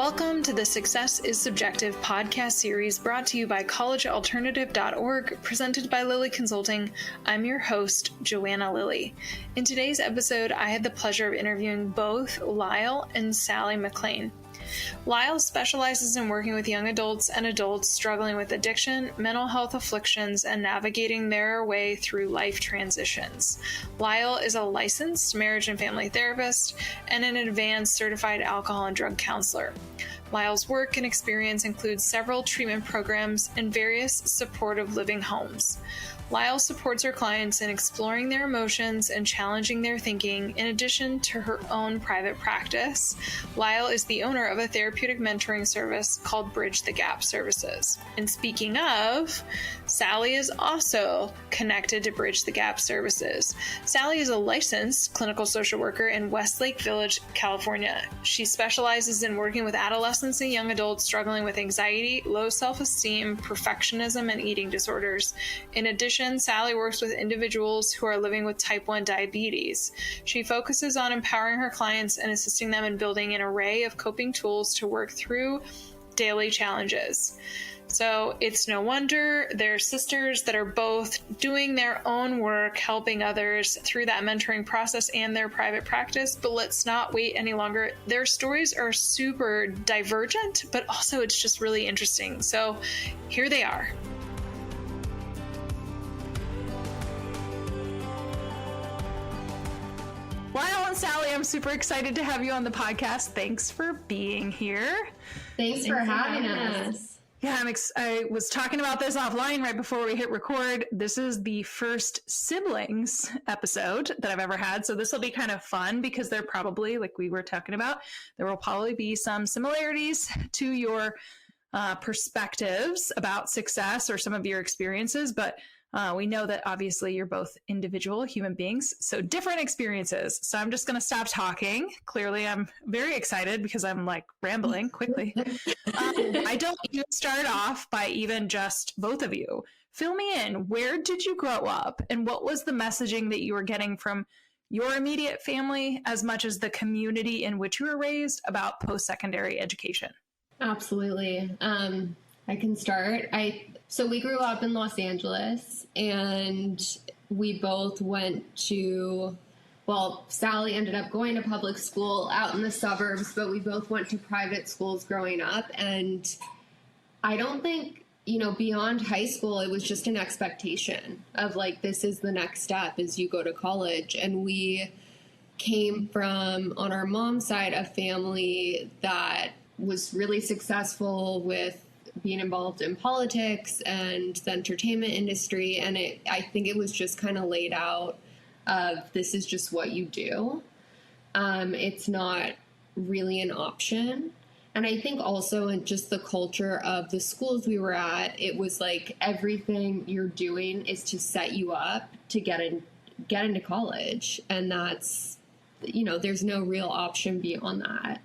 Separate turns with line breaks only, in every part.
Welcome to the Success is Subjective podcast series brought to you by collegealternative.org, presented by Lilley Consulting. I'm your host, Joanna Lilley. In today's episode, I had the pleasure of interviewing both Lyle and Sally McClain. Lyle specializes in working with young adults and adults struggling with addiction, mental health afflictions, and navigating their way through life transitions. Lyle is a licensed marriage and family therapist and an advanced certified alcohol and drug counselor. Lyle's work and experience includes several treatment programs and various supportive living homes. Lyle supports her clients in exploring their emotions and challenging their thinking in addition to her own private practice. Lyle is the owner of a therapeutic mentoring service called Bridge the Gap Services. And speaking of, Sally is also connected to Bridge the Gap Services. Sally is a licensed clinical social worker in Westlake Village, California. She specializes in working with adolescents and young adults struggling with anxiety, low self-esteem, perfectionism, and eating disorders. In addition, Sally works with individuals who are living with type 1 diabetes. She focuses on empowering her clients and assisting them in building an array of coping tools to work through daily challenges. So it's no wonder they're sisters that are both doing their own work, helping others through that mentoring process and their private practice. But let's not wait any longer. Their stories are super divergent, but also it's just really interesting. So here they are. Lyle and Sally, I'm super excited to have you on the podcast. Thanks for being here.
Thanks for having us.
Yeah, I was talking about this offline right before we hit record. This is the first siblings episode that I've ever had. So this will be kind of fun because they're probably, like we were talking about, there will probably be some similarities to your perspectives about success or some of your experiences, but we know that obviously you're both individual human beings, so different experiences. So I'm just going to stop talking. Clearly, I'm very excited because I'm like rambling quickly. I don't even start off by even just both of you. Fill me in. Where did you grow up? And what was the messaging that you were getting from your immediate family as much as the community in which you were raised about post-secondary education?
Absolutely. I can start. So we grew up in Los Angeles, and we both went to, well, Sally ended up going to public school out in the suburbs, but we both went to private schools growing up. And I don't think, beyond high school, it was just an expectation of like, this is the next step as you go to college. And we came from, on our mom's side, a family that was really successful with being involved in politics and the entertainment industry. And I think it was just kind of laid out of this is just what you do. It's not really an option. And I think also in just the culture of the schools we were at, it was like everything you're doing is to set you up to get into college. And that's, there's no real option beyond that.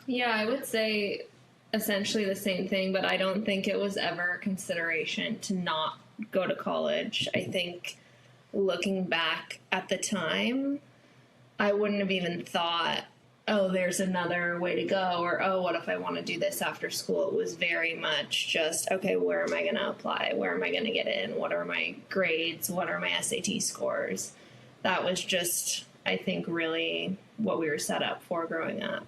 Yeah, I would say essentially the same thing, but I don't think it was ever a consideration to not go to college. I think looking back at the time, I wouldn't have even thought, oh, there's another way to go, or, oh, what if I want to do this after school? It was very much just, okay, where am I going to apply? Where am I going to get in? What are my grades? What are my SAT scores? That was just, I think, really what we were set up for growing up.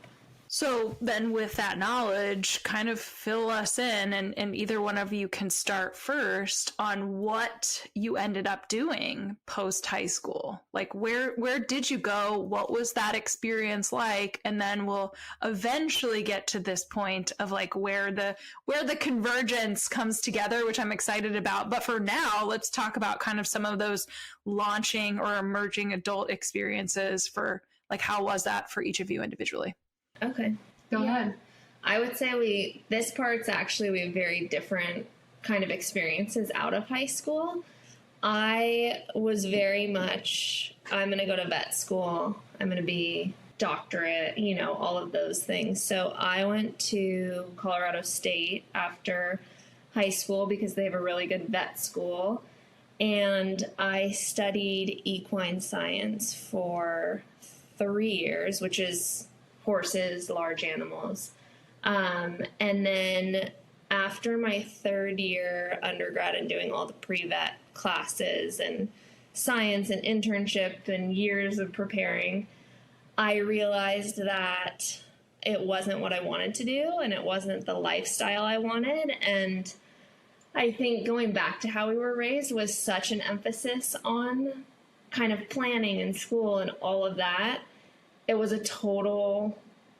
So then with that knowledge, kind of fill us in, and either one of you can start first on what you ended up doing post high school. Like where did you go? What was that experience like? And then we'll eventually get to this point of like where the convergence comes together, which I'm excited about. But for now, let's talk about kind of some of those launching or emerging adult experiences for like, how was that for each of you individually?
Okay.
Go ahead.
I would say we have very different kind of experiences out of high school. I was very much, I'm going to go to vet school. I'm going to be doctorate, all of those things. So I went to Colorado State after high school because they have a really good vet school. And I studied equine science for 3 years, which is horses, large animals. And then after my third year undergrad and doing all the pre-vet classes and science and internship and years of preparing, I realized that it wasn't what I wanted to do and it wasn't the lifestyle I wanted. And I think going back to how we were raised was such an emphasis on kind of planning in school and all of that. It was a total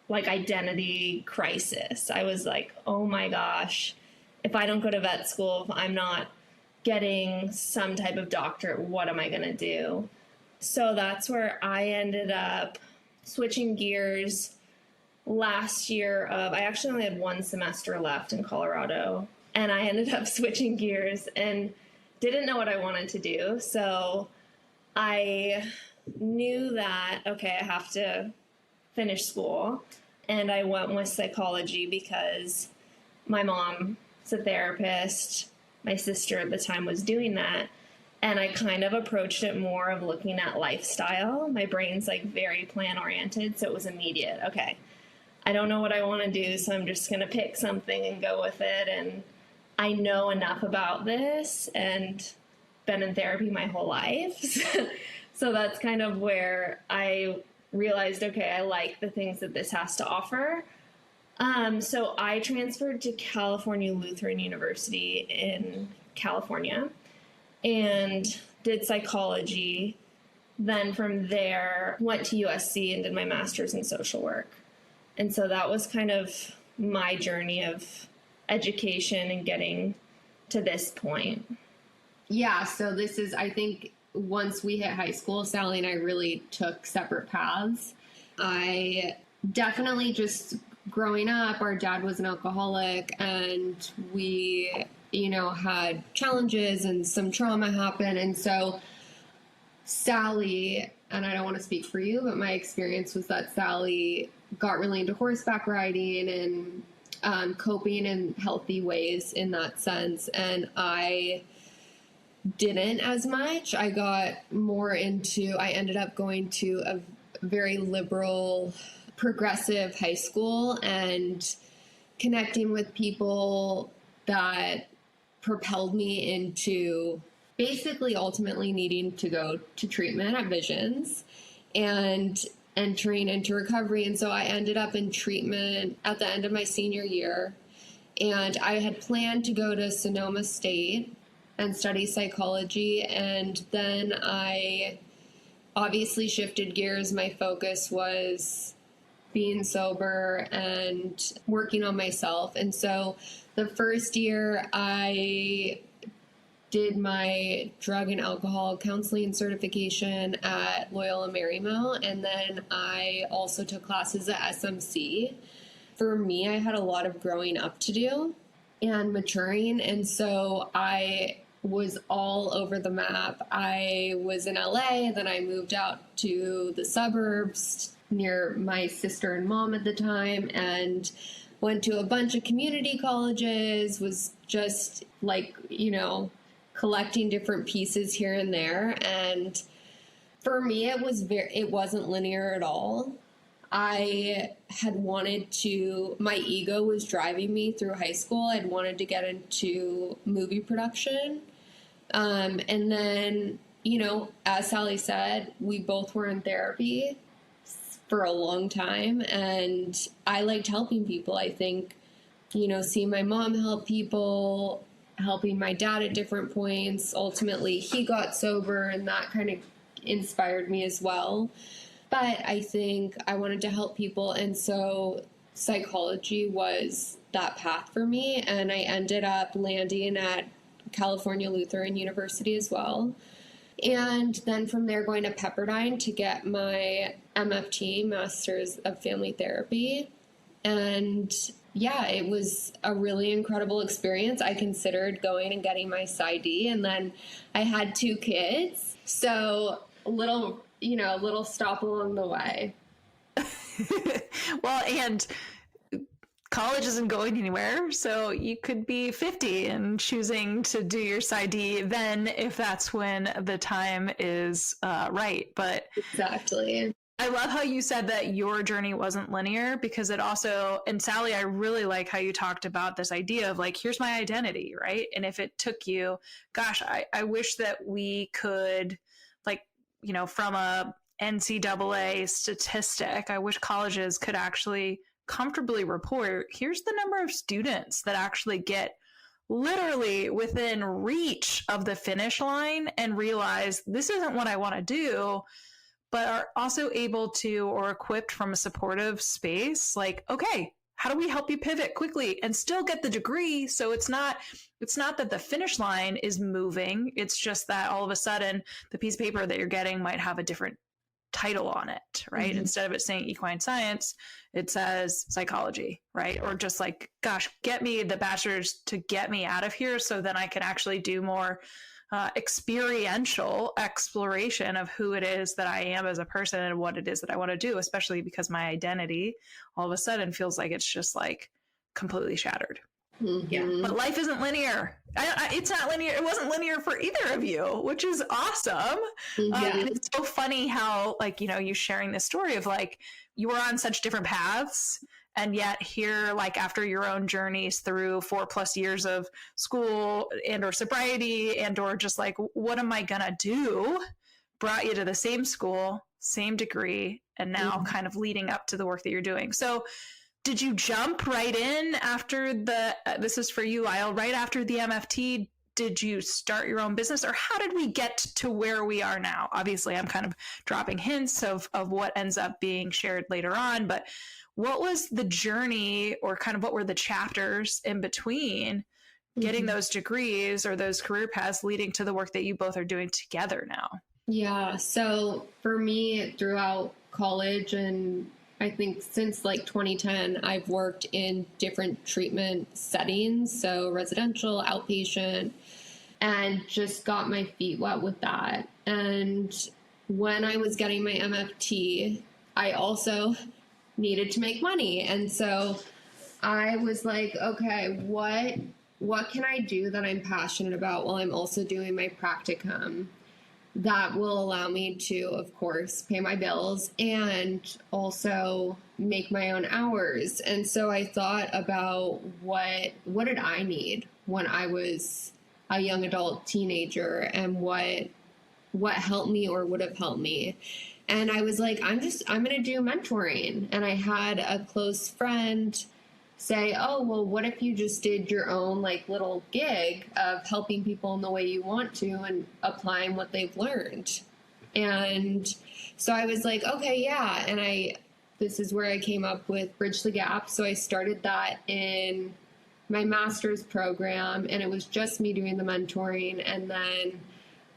like identity crisis. I was like, oh my gosh, if I don't go to vet school, if I'm not getting some type of doctorate, what am I going to do? So that's where I ended up switching gears last year I actually only had one semester left in Colorado, and I ended up switching gears and didn't know what I wanted to do. So I knew that, okay, I have to finish school. And I went with psychology because my mom's a therapist. My sister at the time was doing that. And I kind of approached it more of looking at lifestyle. My brain's like very plan oriented. So it was immediate. Okay, I don't know what I want to do. So I'm just going to pick something and go with it. And I know enough about this and been in therapy my whole life. So that's kind of where I realized, okay, I like the things that this has to offer. So I transferred to California Lutheran University in California and did psychology. Then from there, went to USC and did my master's in social work. And so that was kind of my journey of education and getting to this point.
Yeah, so this is, I think, once we hit high school, Sally and I really took separate paths. I definitely just growing up, our dad was an alcoholic and we, had challenges and some trauma happen. And so Sally, and I don't want to speak for you, but my experience was that Sally got really into horseback riding and coping in healthy ways in that sense. And I didn't as much. I ended up going to a very liberal, progressive high school and connecting with people that propelled me into basically ultimately needing to go to treatment at Visions and entering into recovery. And so I ended up in treatment at the end of my senior year. And I had planned to go to Sonoma State and study psychology. And then I obviously shifted gears. My focus was being sober and working on myself. And so the first year I did my drug and alcohol counseling certification at Loyola Marymount. And then I also took classes at SMC. For me, I had a lot of growing up to do and maturing. And so I was all over the map. I was in LA, then I moved out to the suburbs near my sister and mom at the time and went to a bunch of community colleges, was just like, collecting different pieces here and there. And for me, it wasn't linear at all. I had my ego was driving me through high school. I'd wanted to get into movie production. And then, as Sally said, we both were in therapy for a long time. And I liked helping people. I think, seeing my mom help people, helping my dad at different points. Ultimately, he got sober and that kind of inspired me as well. But I think I wanted to help people. And so psychology was that path for me. And I ended up landing at California Lutheran University as well. And then from there going to Pepperdine to get my MFT, Master's of Family Therapy. And yeah, it was a really incredible experience. I considered going and getting my PsyD, and then I had 2 kids. So a little stop along the way.
Well, and college isn't going anywhere, so you could be 50 and choosing to do your PsyD then if that's when the time is right. But
Exactly.
I love how you said that your journey wasn't linear, because it also, and Sally, I really like how you talked about this idea of like, here's my identity, right? And if it took you, gosh, I wish that we could, like, from a NCAA statistic, I wish colleges could actually comfortably report, here's the number of students that actually get literally within reach of the finish line and realize this isn't what I want to do, but are also able to, or equipped from a supportive space, like, okay, how do we help you pivot quickly and still get the degree? So it's not that the finish line is moving. It's just that all of a sudden the piece of paper that you're getting might have a different title on it, right? Mm-hmm. Instead of it saying equine science, it says psychology, right? Or just like, gosh, get me the bachelor's to get me out of here so then I can actually do more experiential exploration of who it is that I am as a person and what it is that I want to do, especially because my identity all of a sudden feels like it's just like completely shattered. Mm-hmm. Yeah, but life isn't linear. It's not linear. It wasn't linear for either of you, which is awesome. Yeah. And it's so funny how, like, you sharing this story of like, you were on such different paths, and yet here, like, after your own journeys through 4+ years of school and or sobriety and or just like, what am I gonna do, brought you to the same school, same degree, and now kind of leading up to the work that you're doing. So did you jump right in after this is for you, Lyle, right after the MFT? Did you start your own business, or how did we get to where we are now? Obviously, I'm kind of dropping hints of what ends up being shared later on, but what was the journey, or kind of what were the chapters in between getting those degrees or those career paths leading to the work that you both are doing together now?
Yeah. So for me, throughout college, and I think since like 2010, I've worked in different treatment settings. So residential, outpatient, and just got my feet wet with that. And when I was getting my MFT, I also needed to make money. And so I was like, okay, what can I do that I'm passionate about while I'm also doing my practicum that will allow me to, of course, pay my bills and also make my own hours? And so I thought about what did I need when I was a young adult teenager, and what helped me or would have helped me. And I was like, I'm going to do mentoring. And I had a close friend say, oh, well, what if you just did your own like little gig of helping people in the way you want to and applying what they've learned? And so I was like, okay, yeah. And this is where I came up with Bridge the Gap. So I started that in my master's program, and it was just me doing the mentoring. And then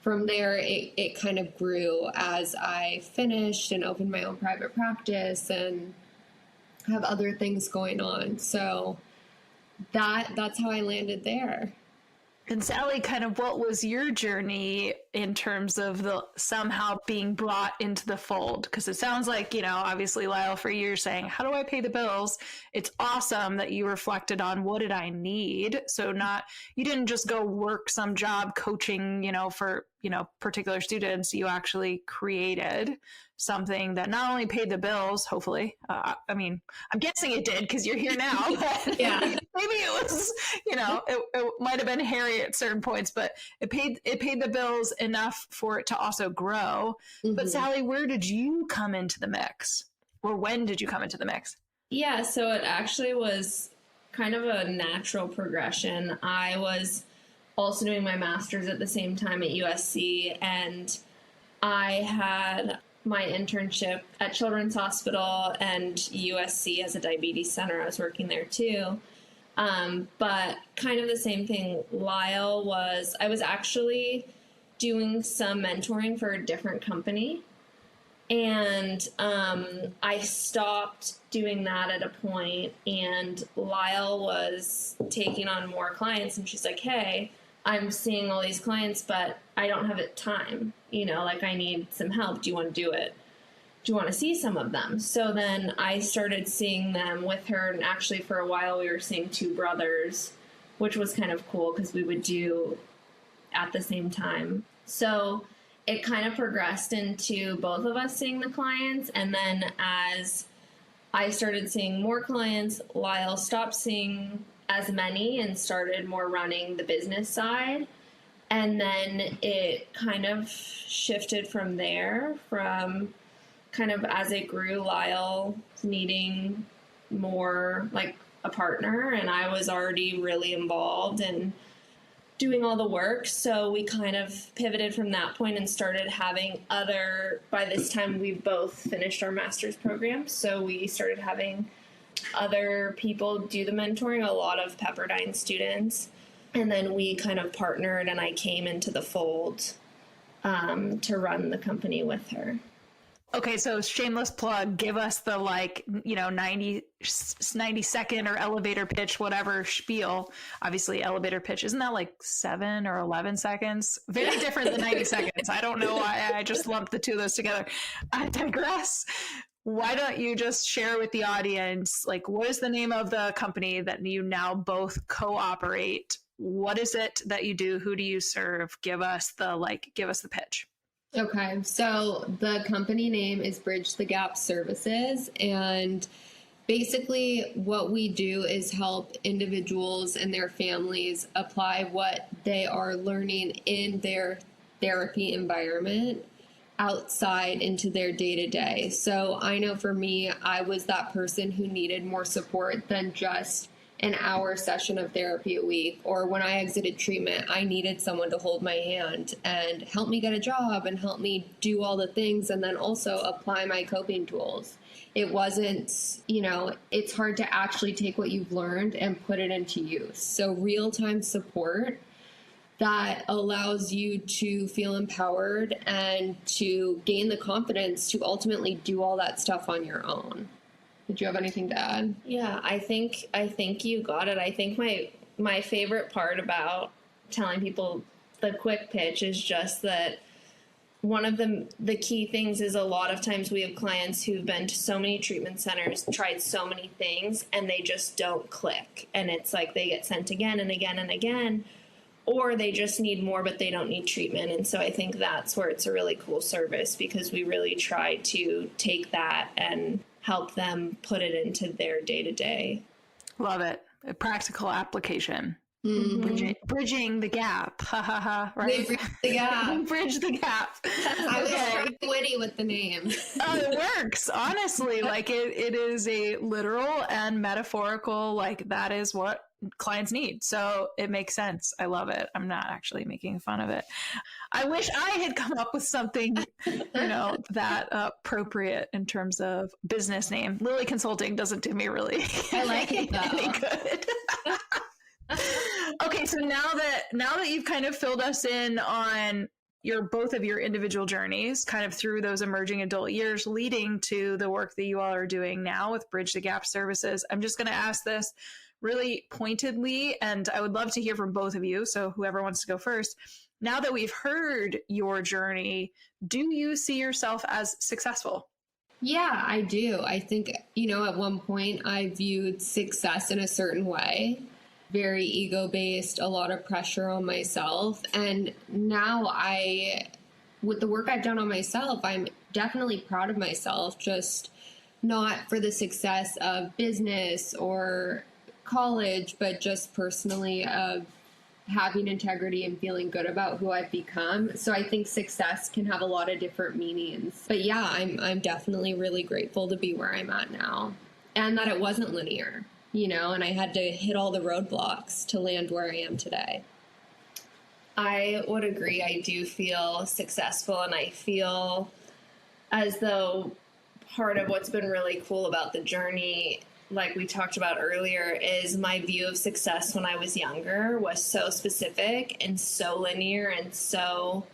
from there, it kind of grew as I finished and opened my own private practice and have other things going on. So that's how I landed there.
And Sally, kind of what was your journey in terms of the somehow being brought into the fold? Because it sounds like, obviously, Lyle, for you, you're saying, how do I pay the bills? It's awesome that you reflected on what did I need? So you didn't just go work some job coaching, for, particular students. You actually created something that not only paid the bills, hopefully. I mean, I'm guessing it did because you're here now. But yeah, maybe it was, it might have been hairy at certain points, but it paid the bills enough for it to also grow. Mm-hmm. But Sally, where did you come into the mix, or when did you come into the mix?
Yeah, so it actually was kind of a natural progression. I was also doing my master's at the same time at USC, and I had my internship at Children's Hospital and USC as a diabetes center. I was working there too. But kind of the same thing Lyle was. I was actually doing some mentoring for a different company. And I stopped doing that at a point, and Lyle was taking on more clients, and she's like, hey, I'm seeing all these clients, but I don't have time. I need some help. Do you want to do it? Do you want to see some of them? So then I started seeing them with her, and actually for a while we were seeing two brothers, which was kind of cool because we would do at the same time. So it kind of progressed into both of us seeing the clients. And then as I started seeing more clients, Lyle stopped seeing as many and started more running the business side. And then it kind of shifted from there, from kind of as it grew, Lyle needing more like a partner, and I was already really involved and doing all the work. So we kind of pivoted from that point and started having by this time we both finished our master's program. So we started having other people do the mentoring, a lot of Pepperdine students. And then we kind of partnered and I came into the fold to run the company with her.
Okay, so shameless plug, give us the 90 second or elevator pitch, whatever spiel. Obviously, elevator pitch, isn't that like 7 or 11 seconds? Very different than 90 seconds. I don't know why I just lumped the two of those together. I digress. Why don't you just share with the audience, like, what is the name of the company that you now both cooperate? What is it that you do? Who do you serve? Give us the pitch.
Okay, so the company name is Bridge the Gap Services, and basically what we do is help individuals and their families apply what they are learning in their therapy environment outside into their day-to-day. So I know for me, I was that person who needed more support than just an hour session of therapy a week, or when I exited treatment, I needed someone to hold my hand and help me get a job and help me do all the things and then also apply my coping tools. It wasn't, it's hard to actually take what you've learned and put it into use. So real-time support that allows you to feel empowered and to gain the confidence to ultimately do all that stuff on your own. Did you have anything to add?
Yeah, I think you got it. I think my favorite part about telling people the quick pitch is just that one of the key things is a lot of times we have clients who've been to so many treatment centers, tried so many things, and they just don't click. And it's like they get sent again and again and again, or they just need more, but they don't need treatment. And so I think that's where it's a really cool service, because we really try to take that and help them put it into their day-to-day.
Love it. A practical application.
Mm-hmm.
Bridging the gap. Ha ha ha. Right?
They bridge the gap.
Bridge the gap.
I was very witty with the name.
Oh, it works. Honestly, like it is a literal and metaphorical, like that is what clients need. So it makes sense. I love it. I'm not actually making fun of it. I wish I had come up with something, that appropriate in terms of business name. Lilley Consulting doesn't do me really
I like it though.
any good. Okay, so now that you've kind of filled us in on both of your individual journeys, kind of through those emerging adult years, leading to the work that you all are doing now with Bridge the Gap Services, I'm just going to ask this really pointedly, and I would love to hear from both of you. So whoever wants to go first. Now that we've heard your journey, do you see yourself as successful?
Yeah, I do. I think, at one point I viewed success in a certain way, very ego-based, a lot of pressure on myself. And now with the work I've done on myself, I'm definitely proud of myself, just not for the success of business or college, but just personally of having integrity and feeling good about who I've become. So I think success can have a lot of different meanings. But yeah, I'm definitely really grateful to be where I'm at now, and that it wasn't linear, and I had to hit all the roadblocks to land where I am today.
I would agree. I do feel successful, and I feel as though part of what's been really cool about the journey, like we talked about earlier, is my view of success when I was younger was so specific and so linear, and so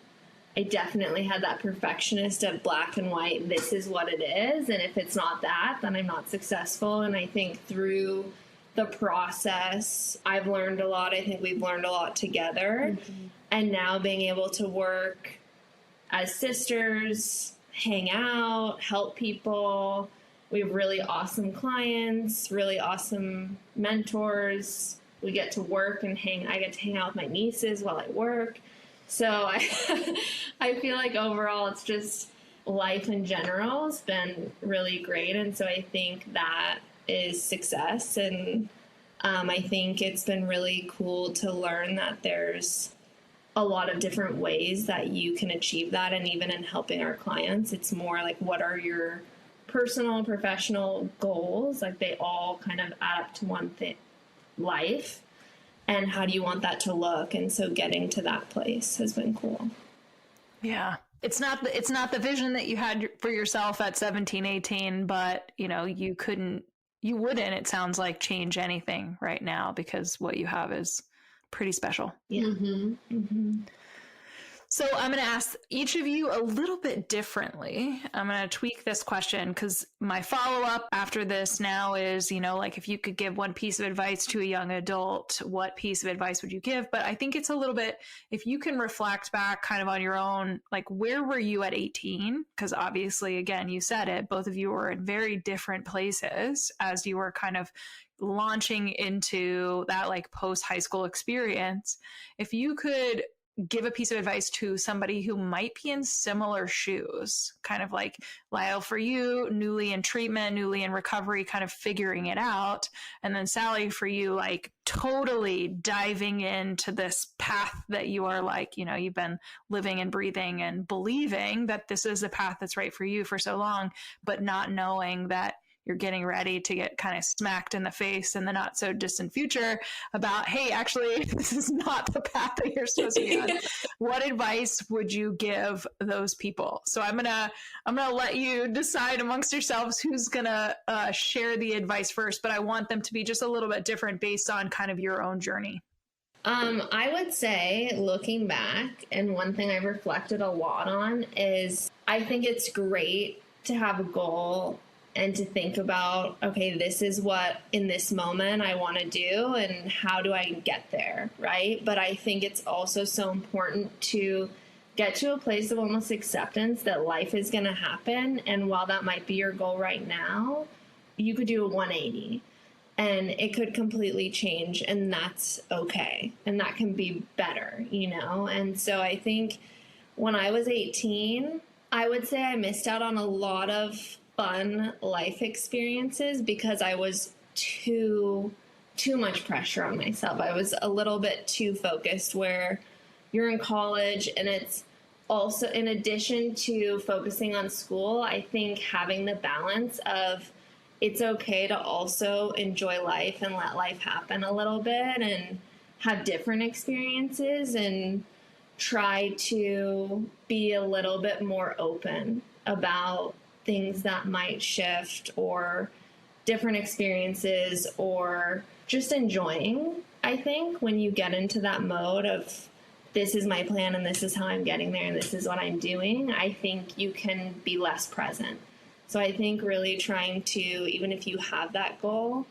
I definitely had that perfectionist of black and white, this is what it is, and if it's not that, then I'm not successful. And I think through the process, I've learned a lot. I think we've learned a lot together. Mm-hmm. And now being able to work as sisters, hang out, help people. We have really awesome clients, really awesome mentors. We get to work and I get to hang out with my nieces while I work. So I feel like overall it's just life in general has been really great. And so I think that is success. And I think it's been really cool to learn that there's a lot of different ways that you can achieve that. And even in helping our clients, it's more like, what are your personal and professional goals? Like they all kind of add up to one thing, life. And how do you want that to look? And so getting to that place has been cool.
Yeah. It's not the vision that you had for yourself at 17, 18, but you wouldn't, it sounds like, change anything right now because what you have is pretty special.
Yeah.
Mm-hmm.
Mm-hmm.
So I'm going to ask each of you a little bit differently. I'm going to tweak this question because my follow-up after this now is, like if you could give one piece of advice to a young adult, what piece of advice would you give? But I think it's a little bit, if you can reflect back kind of on your own, like where were you at 18? Because obviously, again, you said it, both of you were in very different places as you were kind of launching into that like post-high school experience. If you could give a piece of advice to somebody who might be in similar shoes, kind of like Lyle for you, newly in treatment, newly in recovery, kind of figuring it out. And then Sally for you, like totally diving into this path that you are like, you've been living and breathing and believing that this is the path that's right for you for so long, but not knowing that you're getting ready to get kind of smacked in the face in the not so distant future about, hey, actually, this is not the path that you're supposed to be on. What advice would you give those people? So I'm gonna let you decide amongst yourselves who's gonna share the advice first, but I want them to be just a little bit different based on kind of your own journey.
I would say, looking back, and one thing I've reflected a lot on is I think it's great to have a goal and to think about, okay, this is what in this moment I want to do and how do I get there, right? But I think it's also so important to get to a place of almost acceptance that life is going to happen. And while that might be your goal right now, you could do a 180 and it could completely change, and that's okay. And that can be better, And so I think when I was 18, I would say I missed out on a lot of fun life experiences because I was too much pressure on myself. I was a little bit too focused, where you're in college and it's also, in addition to focusing on school, I think having the balance of it's okay to also enjoy life and let life happen a little bit and have different experiences and try to be a little bit more open about things that might shift or different experiences, or just enjoying. I think when you get into that mode of this is my plan and this is how I'm getting there and this is what I'm doing, I think you can be less present. So I think really trying to, even if you have that goal,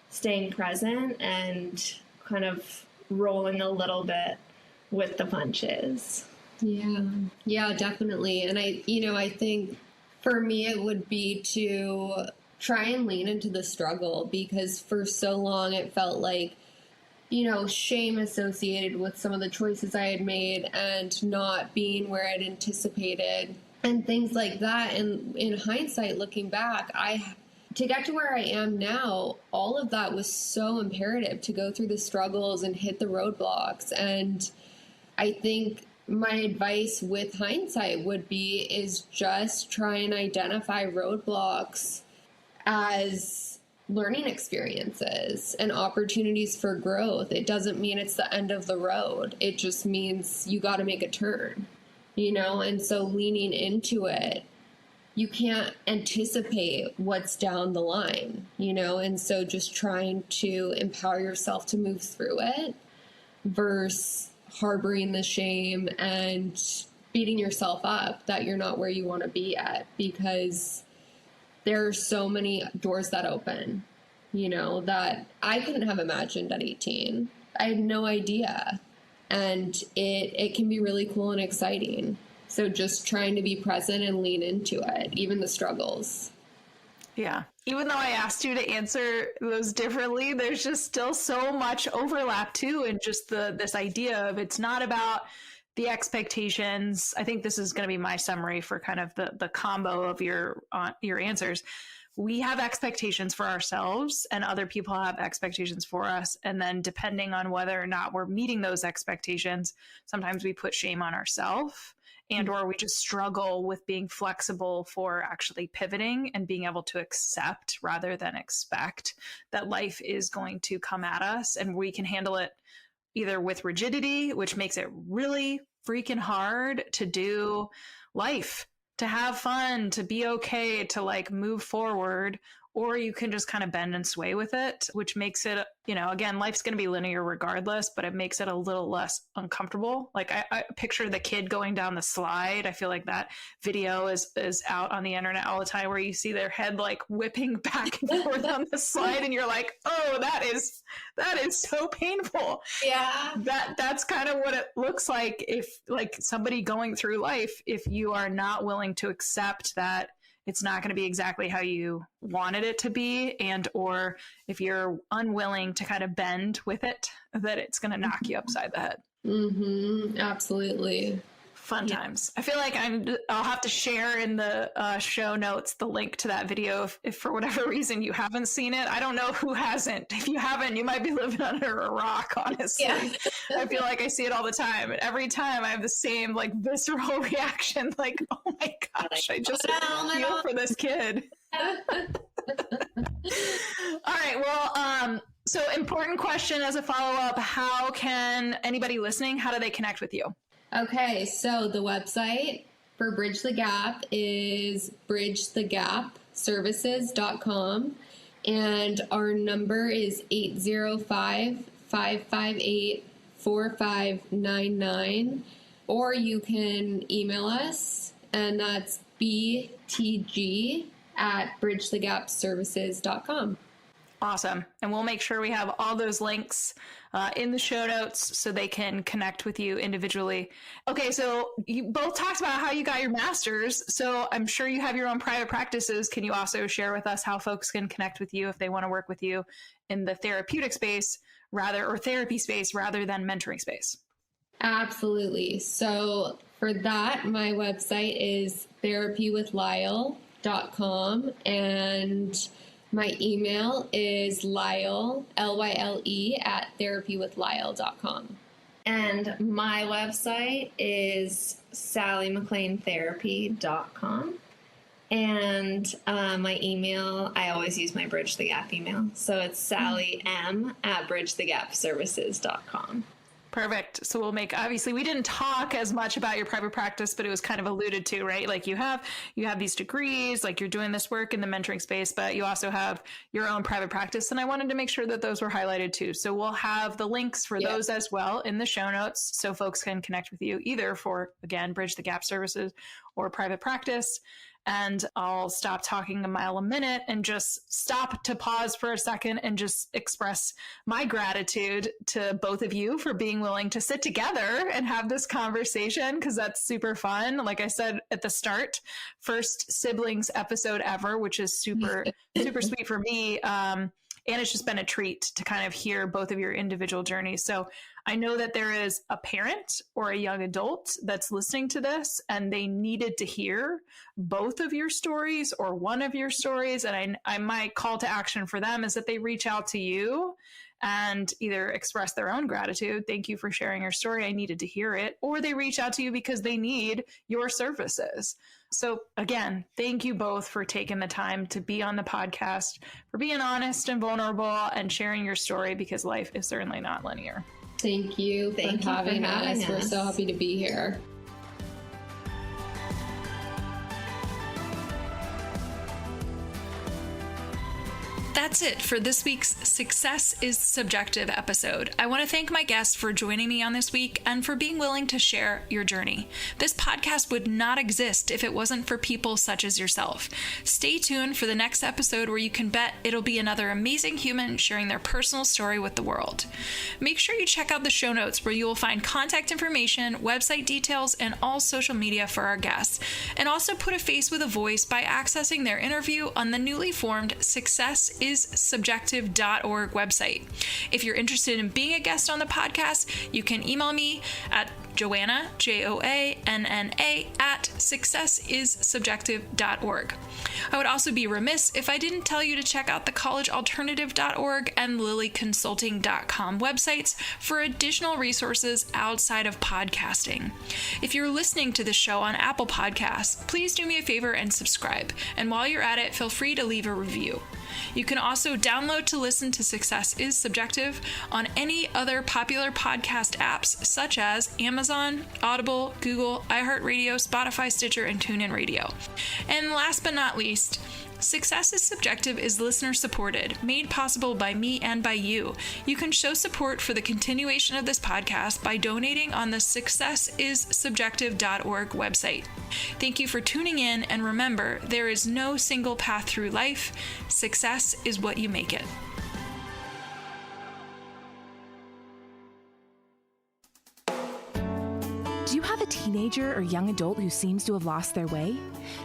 staying present and kind of rolling a little bit with the punches.
Yeah, definitely. And I think for me, it would be to try and lean into the struggle, because for so long it felt like, shame associated with some of the choices I had made and not being where I'd anticipated and things like that. And in hindsight, looking back, to get to where I am now, all of that was so imperative, to go through the struggles and hit the roadblocks. And I think my advice with hindsight is just try and identify roadblocks as learning experiences and opportunities for growth. It doesn't mean it's the end of the road. It just means you got to make a turn, and so leaning into it, you can't anticipate what's down the line, and so just trying to empower yourself to move through it versus harboring the shame and beating yourself up that you're not where you want to be at, because there are so many doors that open, that I couldn't have imagined at 18. I had no idea. And it can be really cool and exciting. So just trying to be present and lean into it, even the struggles.
Yeah. Even though I asked you to answer those differently, there's just still so much overlap too. And just this idea of, it's not about the expectations. I think this is going to be my summary for kind of the combo of your answers. We have expectations for ourselves and other people have expectations for us. And then depending on whether or not we're meeting those expectations, sometimes we put shame on ourselves or we just struggle with being flexible for actually pivoting and being able to accept rather than expect that life is going to come at us, and we can handle it either with rigidity, which makes it really freaking hard to do life, to have fun, to be okay, to like move forward, or you can just kind of bend and sway with it, which makes it, again, life's going to be linear regardless, but it makes it a little less uncomfortable. Like I picture the kid going down the slide. I feel like that video is out on the internet all the time where you see their head like whipping back and forth on the slide and you're like, oh, that is so painful.
Yeah.
That's kind of what it looks like if like somebody going through life, if you are not willing to accept that it's not going to be exactly how you wanted it to be, and or if you're unwilling to kind of bend with it, that it's going to knock you upside the head.
Mm-hmm. Absolutely.
Fun times. I feel like I'll have to share in the show notes the link to that video if for whatever reason you haven't seen it. I don't know who hasn't. If you haven't, you might be living under a rock, honestly. Yeah. I feel like I see it all the time. And every time I have the same like visceral reaction, like, oh my gosh, I just feel for this kid. All right. Well, so important question as a follow-up. How can anybody listening, how do they connect with you?
Okay, so the website for Bridge the Gap is bridgethegapservices.com, and our number is 805-558-4599, or you can email us, and that's btg@bridgethegapservices.com.
Awesome. And we'll make sure we have all those links in the show notes so they can connect with you individually. Okay, so you both talked about how you got your master's. So I'm sure you have your own private practices. Can you also share with us how folks can connect with you if they want to work with you in the therapeutic space or therapy space rather than mentoring space?
Absolutely. So for that, my website is therapywithlyle.com, and my email is Lyle, Lyle, at therapywithlyle.com.
And my website is sallymcclaintherapy.com. And my email, I always use my Bridge the Gap email. So it's sallym@bridgethegapservices.com.
Perfect. So we'll obviously we didn't talk as much about your private practice, but it was kind of alluded to, right? Like you have these degrees, like you're doing this work in the mentoring space, but you also have your own private practice. And I wanted to make sure that those were highlighted too. So we'll have the links for those as well in the show notes so folks can connect with you either for, again, Bridge the Gap services or private practice. And I'll stop talking a mile a minute and just stop to pause for a second and just express my gratitude to both of you for being willing to sit together and have this conversation, because that's super fun. Like I said at the start, first siblings episode ever, which is super, super sweet for me. And it's just been a treat to kind of hear both of your individual journeys. So I know that there is a parent or a young adult that's listening to this and they needed to hear both of your stories or one of your stories. And my call to action for them is that they reach out to you and either express their own gratitude. Thank you for sharing your story. I needed to hear it. Or they reach out to you because they need your services. So again, thank you both for taking the time to be on the podcast, for being honest and vulnerable and sharing your story, because life is certainly not linear.
Thank you for having us. We're so happy to be here.
That's it for this week's Success is Subjective episode. I want to thank my guests for joining me on this week and for being willing to share your journey. This podcast would not exist if it wasn't for people such as yourself. Stay tuned for the next episode where you can bet it'll be another amazing human sharing their personal story with the world. Make sure you check out the show notes where you will find contact information, website details, and all social media for our guests. And also put a face with a voice by accessing their interview on the newly formed Success is successissubjective.org website. If you're interested in being a guest on the podcast, you can email me at Joanna, Joanna, at successissubjective.org. I would also be remiss if I didn't tell you to check out the collegealternative.org and lilyconsulting.com websites for additional resources outside of podcasting. If you're listening to the show on Apple Podcasts, please do me a favor and subscribe. And while you're at it, feel free to leave a review. You can also download to listen to Success is Subjective on any other popular podcast apps such as Amazon, Audible, Google, iHeartRadio, Spotify, Stitcher, and TuneIn Radio. And last but not least, Success is Subjective is listener supported, made possible by me and by you. You can show support for the continuation of this podcast by donating on the successissubjective.org website. Thank you for tuning in, and remember, there is no single path through life. Success is what you make it.
Do you have a teenager or young adult who seems to have lost their way?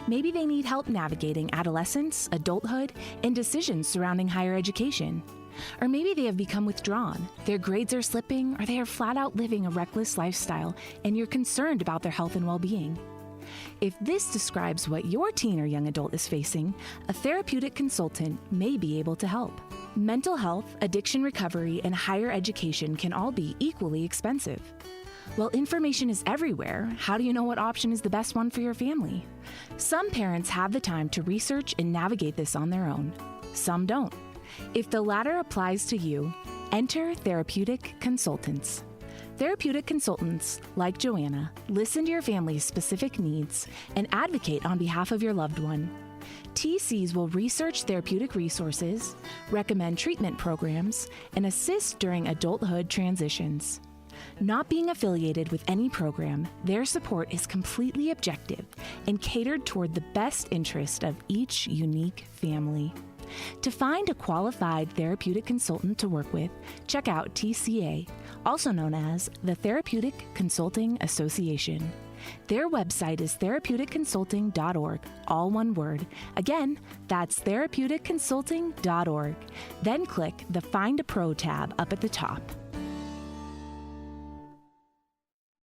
Maybe they need help navigating adolescence, adulthood, and decisions surrounding higher education. Or maybe they have become withdrawn, their grades are slipping, or they are flat out living a reckless lifestyle, and you're concerned about their health and well-being. If this describes what your teen or young adult is facing, a therapeutic consultant may be able to help. Mental health, addiction recovery, and higher education can all be equally expensive. Well, information is everywhere. How do you know what option is the best one for your family? Some parents have the time to research and navigate this on their own. Some don't. If the latter applies to you, enter therapeutic consultants. Therapeutic consultants, like Joanna, listen to your family's specific needs and advocate on behalf of your loved one. TCs will research therapeutic resources, recommend treatment programs, and assist during adulthood transitions. Not being affiliated with any program, their support is completely objective and catered toward the best interest of each unique family. To find a qualified therapeutic consultant to work with, check out TCA, also known as the Therapeutic Consulting Association. Their website is therapeuticconsulting.org, all one word. Again, that's therapeuticconsulting.org. Then click the Find a Pro tab up at the top.